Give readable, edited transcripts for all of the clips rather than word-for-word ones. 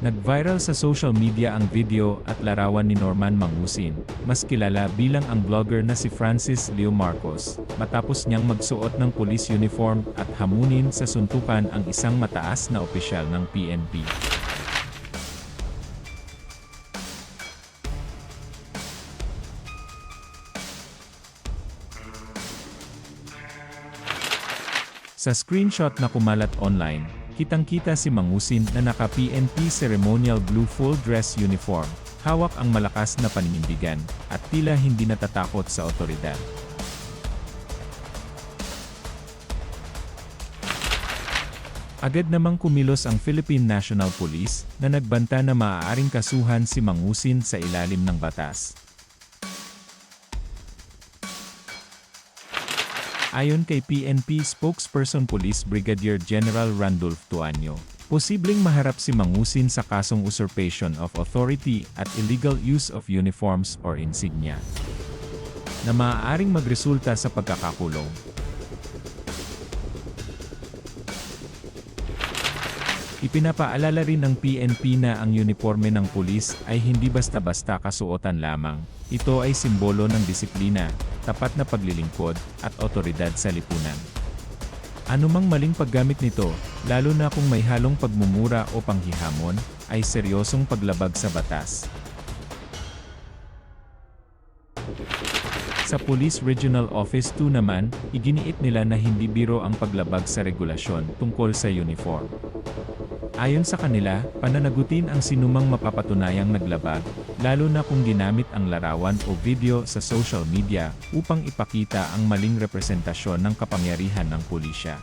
Nag-viral sa social media ang video at larawan ni Norman Mangusin, mas kilala bilang ang vlogger na si Francis Leo Marcos, matapos niyang magsuot ng police uniform at hamunin sa suntukan ang isang mataas na opisyal ng PNP. Sa screenshot na kumalat online, kitang-kita si Mangusin na naka-PNP ceremonial blue full dress uniform, hawak ang malakas na paninindigan, at tila hindi natatakot sa otoridad. Agad namang kumilos ang Philippine National Police na nagbanta na maaaring kasuhan si Mangusin sa ilalim ng batas. Ayon kay PNP spokesperson Police Brigadier General Randolph Tuanyo, posibleng maharap si Mangusin sa kasong usurpation of authority at illegal use of uniforms or insignia, na maaaring magresulta sa pagkakakulong. Ipinapaalala rin ng PNP na ang uniforme ng pulis ay hindi basta-basta kasuotan lamang. Ito ay simbolo ng disiplina, tapat na paglilingkod, at otoridad sa lipunan. Anumang maling paggamit nito, lalo na kung may halong pagmumura o panghihamon, ay seryosong paglabag sa batas. Sa Police Regional Office 2 naman, iginiit nila na hindi biro ang paglabag sa regulasyon tungkol sa uniform. Ayon sa kanila, pananagutin ang sinumang mapapatunayang naglabag, lalo na kung ginamit ang larawan o video sa social media upang ipakita ang maling representasyon ng kapangyarihan ng pulisya.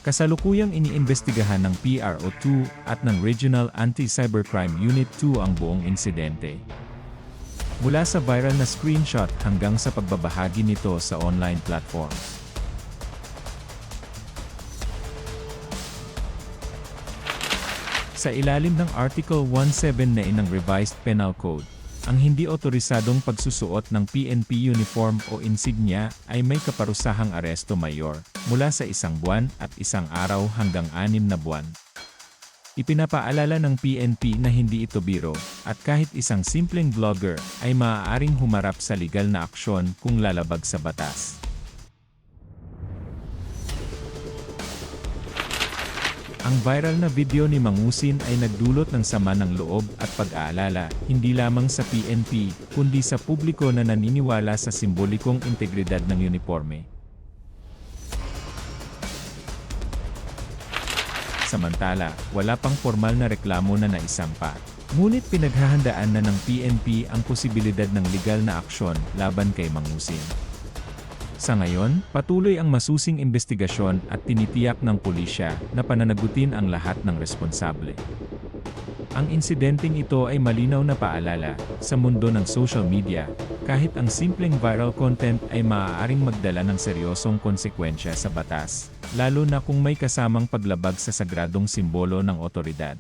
Kasalukuyang iniimbestigahan ng PRO2 at ng Regional Anti-Cybercrime Unit 2 ang buong insidente. Mula sa viral na screenshot hanggang sa pagbabahagi nito sa online platforms. Sa ilalim ng Article 179 ng Revised Penal Code, ang hindi otorisadong pagsusuot ng PNP uniform o insignia ay may kaparusahang aresto mayor, mula sa 1 buwan at 1 araw hanggang 6 na buwan. Ipinapaalala ng PNP na hindi ito biro, at kahit isang simpleng vlogger ay maaaring humarap sa legal na aksyon kung lalabag sa batas. Ang viral na video ni Mangusin ay nagdulot ng sama ng loob at pag-aalala, hindi lamang sa PNP, kundi sa publiko na naniniwala sa simbolikong integridad ng uniforme. Samantala, wala pang formal na reklamo na naisampa. Ngunit pinaghahandaan na ng PNP ang posibilidad ng legal na aksyon laban kay Mangusin. Sa ngayon, patuloy ang masusing investigasyon at tinitiyak ng pulisya na pananagutin ang lahat ng responsable. Ang insidenteng ito ay malinaw na paalala, sa mundo ng social media, kahit ang simpleng viral content ay maaaring magdala ng seryosong konsekwensya sa batas, lalo na kung may kasamang paglabag sa sagradong simbolo ng otoridad.